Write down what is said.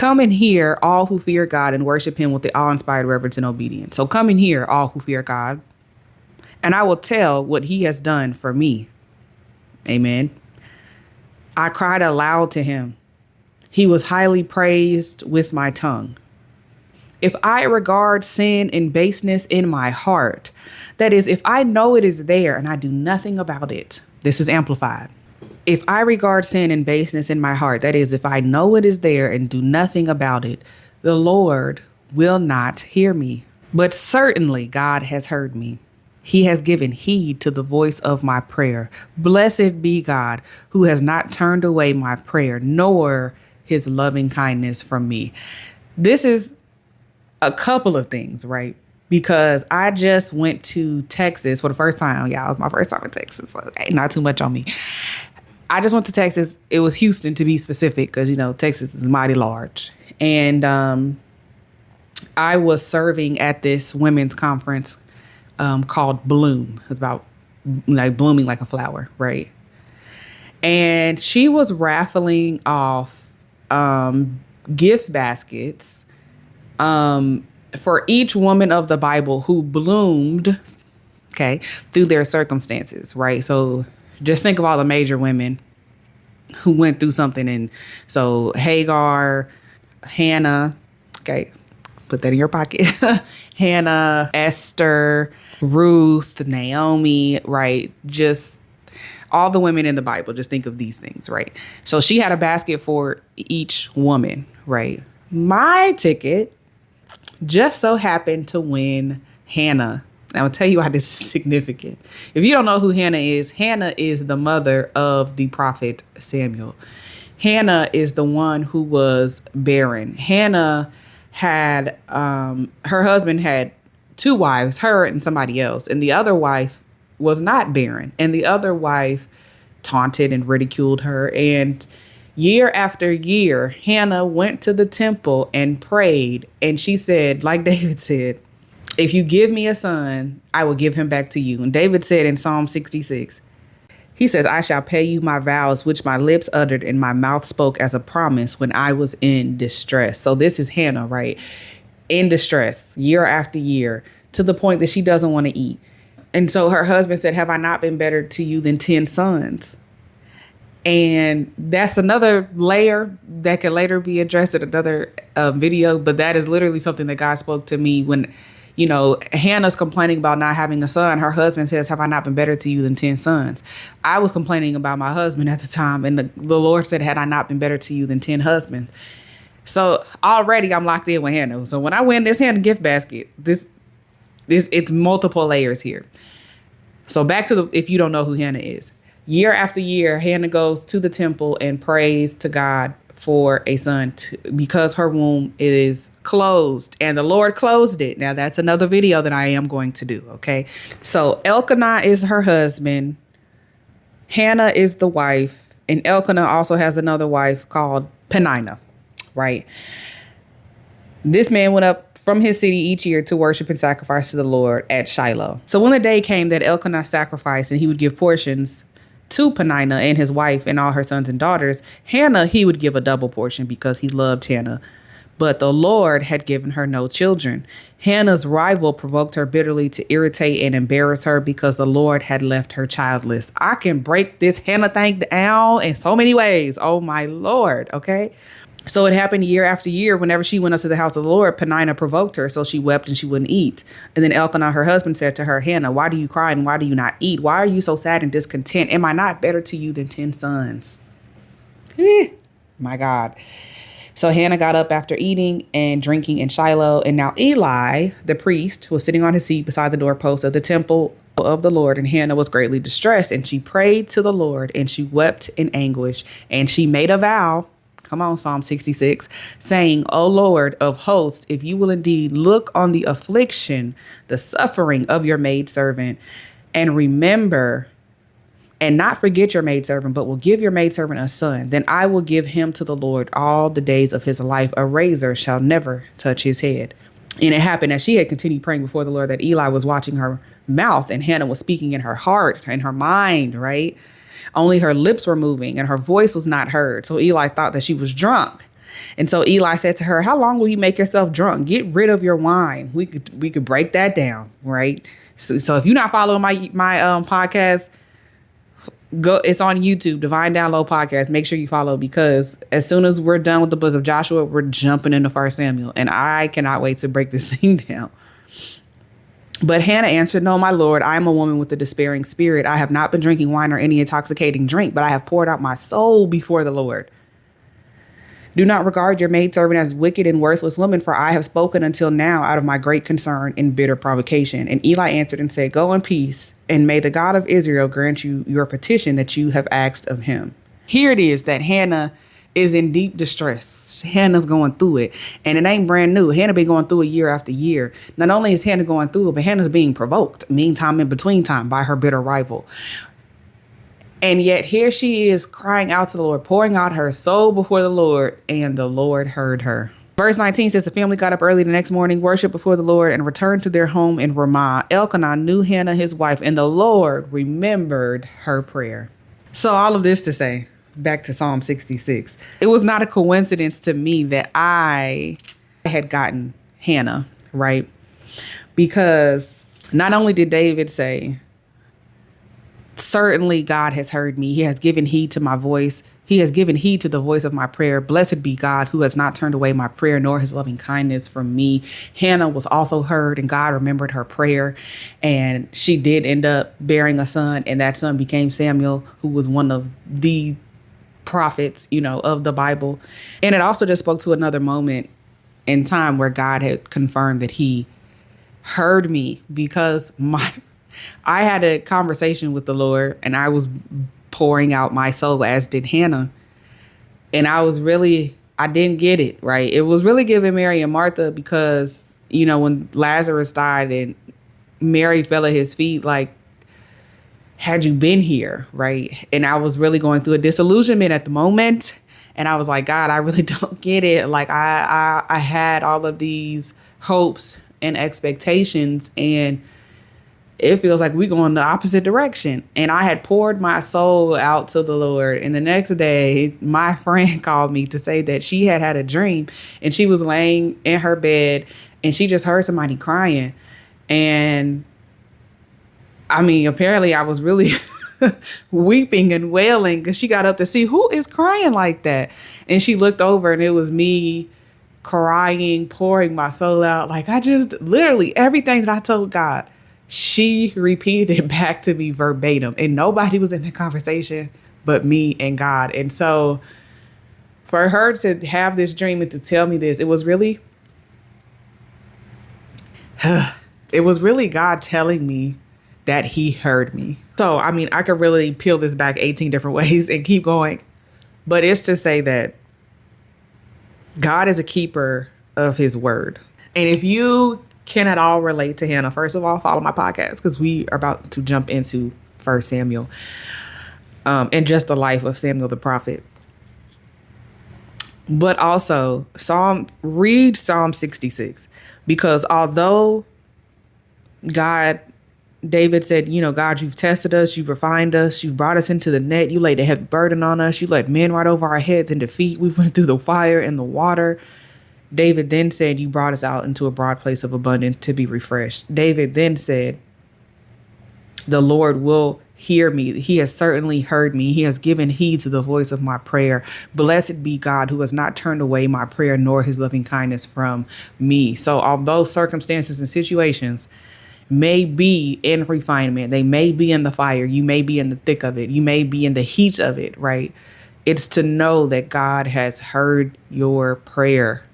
Come and hear all who fear God and worship him with the awe-inspired reverence and obedience. So come and hear all who fear God, and I will tell what he has done for me. Amen. I cried aloud to him. He was highly praised with my tongue. If I regard sin and baseness in my heart, that is, if I know it is there and I do nothing about it, this is amplified. If I regard sin and baseness in my heart, that is, if I know it is there and do nothing about it, the Lord will not hear me. But certainly God has heard me. He has given heed to the voice of my prayer. Blessed be God, who has not turned away my prayer, nor his loving kindness from me. This is a couple of things, right? Because I just went to Texas for the first time. Yeah, it was my first time in Texas. Okay, not too much on me. I just went to Texas. It was Houston, to be specific, because, you know, Texas is mighty large. And I was serving at this women's conference called Bloom. It's about like blooming like a flower, right? And she was raffling off gift baskets for each woman of the Bible who bloomed, okay, through their circumstances, right? So just think of all the major women who went through something. And so Hagar, Hannah, okay, put that in your pocket. Hannah, Esther, Ruth, Naomi, right? Just all the women in the Bible. Just think of these things, right? So she had a basket for each woman, right? My ticket just so happened to win Hannah. I'll tell you why this is significant. If you don't know who Hannah is the mother of the prophet Samuel. Hannah is the one who was barren. Hannah had, her husband had two wives, her and somebody else. And the other wife was not barren. And the other wife taunted and ridiculed her. And year after year, Hannah went to the temple and prayed. And she said, like David said, if you give me a son, I will give him back to you. And David said in Psalm 66, he says, I shall pay you my vows, which my lips uttered and my mouth spoke as a promise when I was in distress. So this is Hannah, right? In distress, year after year, to the point that she doesn't want to eat. And so her husband said, have I not been better to you than 10 sons? And that's another layer that can later be addressed in another video. But that is literally something that God spoke to me when, you know, Hannah's complaining about not having a son. Her husband says, have I not been better to you than 10 sons? I was complaining about my husband at the time. And the Lord said, had I not been better to you than 10 husbands? So already I'm locked in with Hannah. So when I win this Hannah gift basket, it's multiple layers here. So back to if you don't know who Hannah is. Year after year, Hannah goes to the temple and prays to God for a son because her womb is closed and the Lord closed it. Now that's another video that I am going to do. Okay. So Elkanah is her husband. Hannah is the wife, and Elkanah also has another wife called Peninnah, right? This man went up from his city each year to worship and sacrifice to the Lord at Shiloh. So when the day came that Elkanah sacrificed and he would give portions to Peninnah and his wife and all her sons and daughters, Hannah, he would give a double portion because he loved Hannah. But the Lord had given her no children. Hannah's rival provoked her bitterly to irritate and embarrass her because the Lord had left her childless. I can break this Hannah thing down in so many ways. Oh, my Lord. Okay. So it happened year after year. Whenever she went up to the house of the Lord, Peninnah provoked her, so she wept and she wouldn't eat. And then Elkanah, her husband, said to her, Hannah, why do you cry and why do you not eat? Why are you so sad and discontent? Am I not better to you than 10 sons? My God. So Hannah got up after eating and drinking in Shiloh. And now Eli, the priest, was sitting on his seat beside the doorpost of the temple of the Lord. And Hannah was greatly distressed. And she prayed to the Lord and she wept in anguish. And she made a vow. Come on, Psalm 66, saying, O Lord of hosts, if you will indeed look on the affliction, the suffering of your maidservant, and remember and not forget your maidservant, but will give your maidservant a son, then I will give him to the Lord all the days of his life. A razor shall never touch his head. And it happened as she had continued praying before the Lord that Eli was watching her mouth and Hannah was speaking in her heart and her mind, right? Only her lips were moving and her voice was not heard. So Eli thought that she was drunk. And so Eli said to her, how long will you make yourself drunk? Get rid of your wine. We could break that down, right? So if you're not following my podcast, go. It's on YouTube, Divine Download Podcast. Make sure you follow, because as soon as we're done with the book of Joshua, we're jumping into 1 Samuel, and I cannot wait to break this thing down. But Hannah answered, no, my Lord, I am a woman with a despairing spirit. I have not been drinking wine or any intoxicating drink, but I have poured out my soul before the Lord. Do not regard your maidservant as wicked and worthless woman, for I have spoken until now out of my great concern and bitter provocation. And Eli answered and said, go in peace, and may the God of Israel grant you your petition that you have asked of him. Here it is that Hannah is in deep distress. Hannah's going through it, and it ain't brand new. Hannah been going through it year after year. Not only is Hannah going through it, but Hannah's being provoked meantime in between time by her bitter rival. And yet here she is crying out to the Lord, pouring out her soul before the Lord, and the Lord heard her. Verse 19 says, the family got up early the next morning, worshiped before the Lord, and returned to their home in Ramah. Elkanah knew Hannah, his wife, and the Lord remembered her prayer. So all of this to say, back to Psalm 66, it was not a coincidence to me that I had gotten Hannah, right? Because not only did David say, certainly God has heard me. He has given heed to my voice. He has given heed to the voice of my prayer. Blessed be God who has not turned away my prayer, nor his loving kindness from me. Hannah was also heard, and God remembered her prayer. And she did end up bearing a son, and that son became Samuel, who was one of the prophets, of the Bible. And it also just spoke to another moment in time where God had confirmed that he heard me, because I had a conversation with the Lord, and I was pouring out my soul, as did Hannah. And I didn't get it, right? It was really giving Mary and Martha, because, when Lazarus died and Mary fell at his feet, like, had you been here, right? And I was really going through a disillusionment at the moment. And I was like, God, I really don't get it. Like I had all of these hopes and expectations, and it feels like we're going the opposite direction. And I had poured my soul out to the Lord. And the next day, my friend called me to say that she had a dream, and she was laying in her bed, and she just heard somebody crying. And I mean, apparently I was really weeping and wailing, because she got up to see who is crying like that. And she looked over, and it was me crying, pouring my soul out. Like, I just literally everything that I told God, she repeated it back to me verbatim, and nobody was in the conversation but me and God. And so for her to have this dream and to tell me this, it was really God telling me that he heard me. So, I mean, I could really peel this back 18 different ways and keep going, but it's to say that God is a keeper of his word. And if you can at all relate to Hannah, first of all, follow my podcast, because we are about to jump into 1 Samuel and just the life of Samuel the prophet. But also read Psalm 66, because although David said, God, you've tested us, you've refined us, you've brought us into the net, you laid a heavy burden on us, you let men ride over our heads in defeat, we went through the fire and the water. David then said, you brought us out into a broad place of abundance to be refreshed. David then said, the Lord will hear me. He has certainly heard me. He has given heed to the voice of my prayer. Blessed be God who has not turned away my prayer, nor his loving kindness from me. So although circumstances and situations may be in refinement, they may be in the fire, you may be in the thick of it, you may be in the heat of it, right? It's to know that God has heard your prayer.